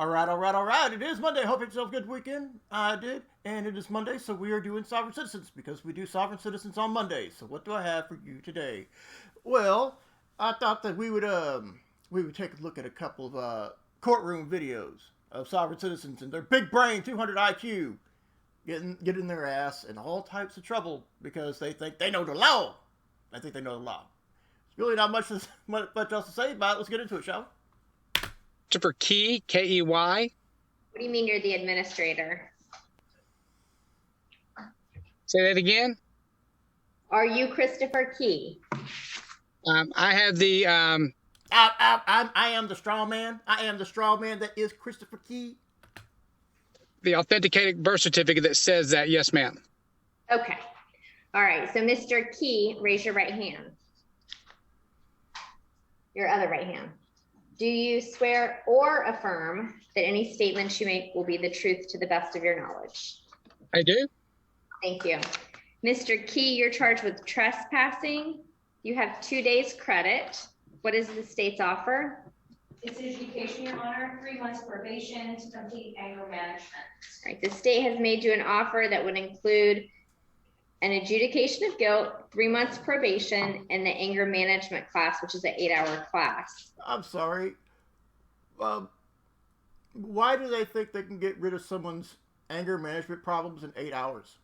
All right. It is Monday. Hope yourself a good weekend. I did, and it is Monday, so we are doing Sovereign Citizens because we do Sovereign Citizens on Mondays. So what do I have for you today? Well, I thought that we would take a look at a couple of courtroom videos of sovereign citizens and their big brain, 200 IQ, getting their ass in all types of trouble because they think they know the law. I think they know the law. There's really not much else to say about it. Let's get into it, shall we? Christopher Key, Key. What do you mean you're the administrator? Say that again. Are you Christopher Key? I have the. I am the straw man. I am the straw man that is Christopher Key. The authenticated birth certificate that says that. Yes, ma'am. Okay. All right. So, Mr. Key, raise your right hand. Your other right hand. Do you swear or affirm that any statements you make will be the truth to the best of your knowledge? I do. Thank you. Mr. Key, you're charged with trespassing. You have 2 days credit. What is the state's offer? It's adjudication, Your Honor, 3 months probation to complete anger management. All right. The state has made you an offer that would include an adjudication of guilt, 3 months probation, and the anger management class, which is an 8-hour class. I'm sorry. Why do they think they can get rid of someone's anger management problems in 8 hours?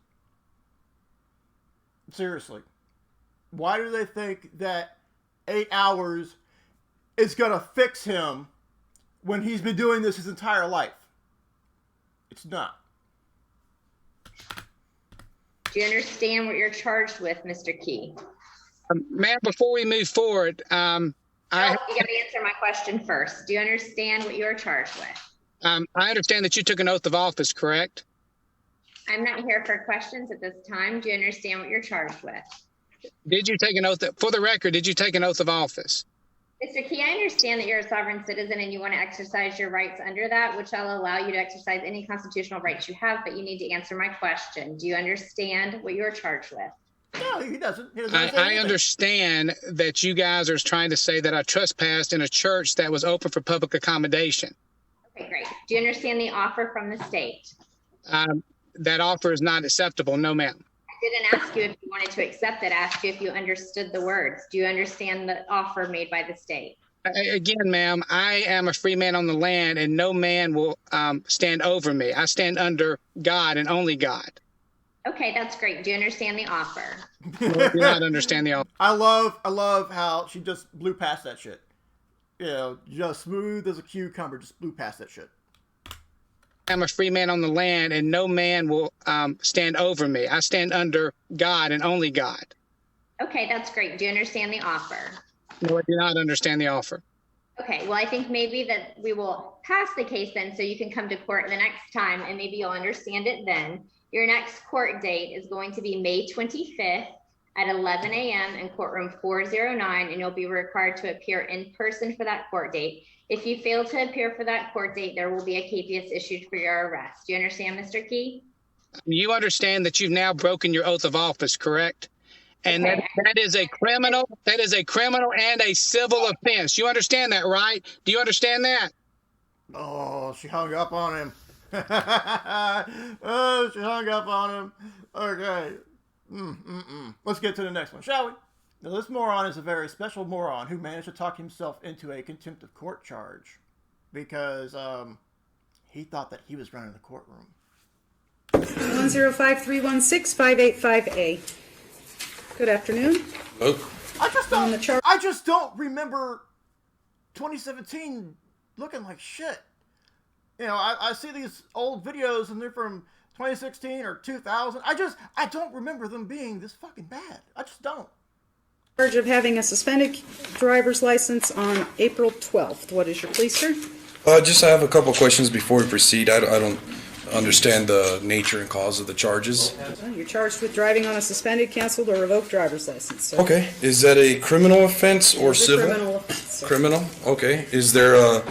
Seriously. Why do they think that 8 hours is going to fix him when he's been doing this his entire life? It's not. Do you understand what you're charged with, Mr. Key? Ma'am, before we move forward, You got to answer my question first. Do you understand what you're charged with? I understand that you took an oath of office, correct? I'm not here for questions at this time. Do you understand what you're charged with? Did you take an oath? For the record, did you take an oath of office? Mr. Key, I understand that you're a sovereign citizen and you want to exercise your rights under that, which I'll allow you to exercise any constitutional rights you have, but you need to answer my question. Do you understand what you're charged with? No, he doesn't. I understand that you guys are trying to say that I trespassed in a church that was open for public accommodation. Okay, great. Do you understand the offer from the state? That offer is not acceptable. No, ma'am. I didn't ask you if you wanted to accept it. I asked you if you understood the words. Do you understand the offer made by the state? Again, ma'am, I am a free man on the land, and no man will stand over me. I stand under God and only God. Okay, that's great. Do you understand the offer? No, I do not understand the offer. I love how she just blew past that shit. You know, just smooth as a cucumber, just blew past that shit. I'm a free man on the land, and no man will stand over me. I stand under God and only God. Okay, that's great. Do you understand the offer? No, I do not understand the offer. Okay, well, I think maybe that we will pass the case then so you can come to court the next time and maybe you'll understand it then. Your next court date is going to be May 25th at 11 a.m. in courtroom 409, and you'll be required to appear in person for that court date. If you fail to appear for that court date, there will be a capias issued for your arrest. Do you understand, Mr. Key? You understand that you've now broken your oath of office, correct? And Okay. that is a criminal. That is a criminal and a civil offense. You understand that, right? Do you understand that? Oh, she hung up on him. Oh, she hung up on him. Okay. Let's get to the next one, shall we? Now, this moron is a very special moron who managed to talk himself into a contempt of court charge because he thought that he was running the courtroom. 105-316-585A. Good afternoon. Oh, I just don't remember 2017 looking like shit. You know, I see these old videos and they're from 2016 or 2000. I don't remember them being this fucking bad. I just don't. Charge of having a suspended driver's license on April 12th. What is your plea, sir? I have a couple questions before we proceed. I don't understand the nature and cause of the charges. Well, you're charged with driving on a suspended, canceled, or revoked driver's license, sir. Okay, is that a criminal offense or It's a civil? criminal offense, sir. Criminal? Okay. Is there a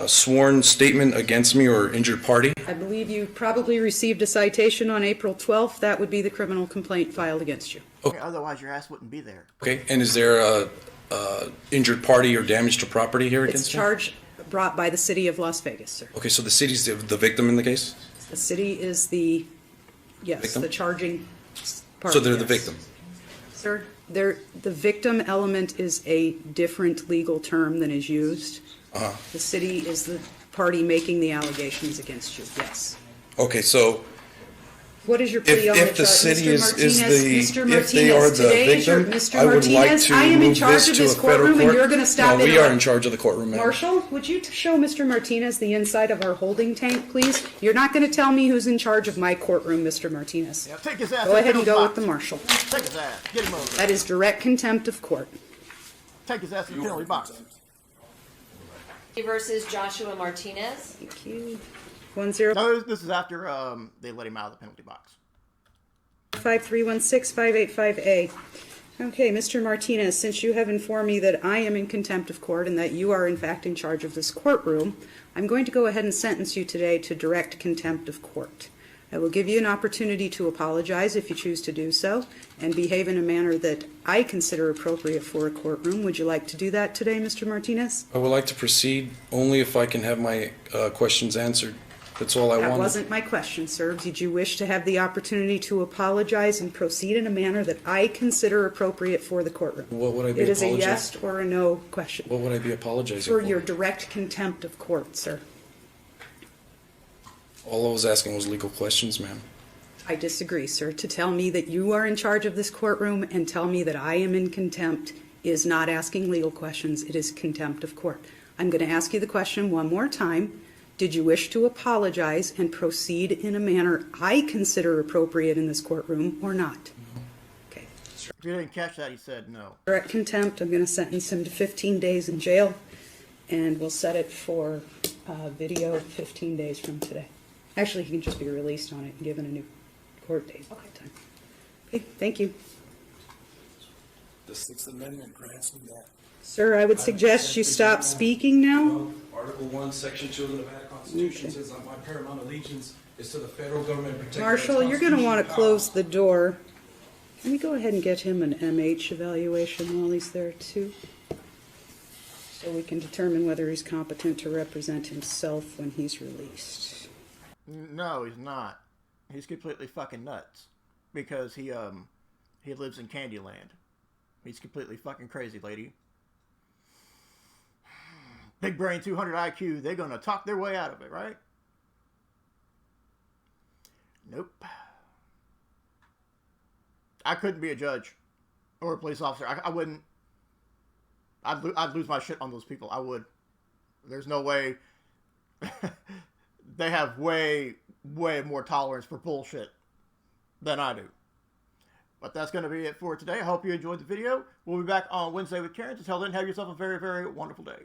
sworn statement against me or injured party? I believe you probably received a citation on April 12th. That would be the criminal complaint filed against you. Okay, otherwise your ass wouldn't be there. Okay, and is there a injured party or damage to property here It's against me? charged brought by the city of Las Vegas, sir. Okay, so the city's the victim in the case? The city is the, yes, Victim? the charging part. So they're the yes. victim? Sir, the victim element is a different legal term than is used. Uh-huh. The city is the party making the allegations against you, yes. Okay, so What is your plea on the if charge? the city Mr. is Martinez, the, Mr. if they are Martinez, the today is your, victim, Mr. I would like Martinez, to I am in move charge this of to a this federal courtroom and court. you're going to stop No, we interrupt- are in charge of the courtroom, ma'am. Marshall, would you show Mr. Martinez the inside of our holding tank, please? You're not going to tell me who's in charge of my courtroom, Mr. Martinez. Yeah, take his ass. Go to ahead and the go box. with the marshal. Take his ass. Get him over. That is direct contempt of court. Take his ass to the penalty box. Versus Joshua Martinez. Thank you. 10 No, this is after they let him out of the penalty box. 5316-585A. Okay, Mr. Martinez, since you have informed me that I am in contempt of court and that you are in fact in charge of this courtroom, I'm going to go ahead and sentence you today to direct contempt of court. I will give you an opportunity to apologize if you choose to do so and behave in a manner that I consider appropriate for a courtroom. Would you like to do that today, Mr. Martinez? I would like to proceed only if I can have my questions answered. That's all I That wanted. wasn't my question, sir. Did you wish to have the opportunity to apologize and proceed in a manner that I consider appropriate for the courtroom? What would I be It is a apologizing? yes or a no question. What would I be apologizing For for? your direct contempt of court, sir. All I was asking was legal questions, ma'am. I disagree, sir. To tell me that you are in charge of this courtroom and tell me that I am in contempt is not asking legal questions. It is contempt of court. I'm going to ask you the question one more time. Did you wish to apologize and proceed in a manner I consider appropriate in this courtroom or not? Okay. If you didn't catch that, he said no. Direct contempt, I'm going to sentence him to 15 days in jail, and we'll set it for video 15 days from today. Actually, he can just be released on it and given a new court date. Okay. Okay, thank you. The Sixth Amendment grants me that. Sir, I would suggest you stop speaking now. Article 1, Section 2 of the Nevada Constitution Okay. says my paramount allegiance is to the federal government and protect. Marshall, you're going to want to close the door. Can we go ahead and get him an MH evaluation while he's there, too? So we can determine whether he's competent to represent himself when he's released. No, he's not. He's completely fucking nuts because he lives in Candyland. He's completely fucking crazy, lady. Big brain, 200 IQ. They're gonna talk their way out of it, right? Nope. I couldn't be a judge or a police officer. I wouldn't. I'd lose my shit on those people. I would. There's no way. They have way more tolerance for bullshit than I do. But that's going to be it for today. I hope you enjoyed the video. We'll be back on Wednesday with Karen. Until then, have yourself a very, very wonderful day.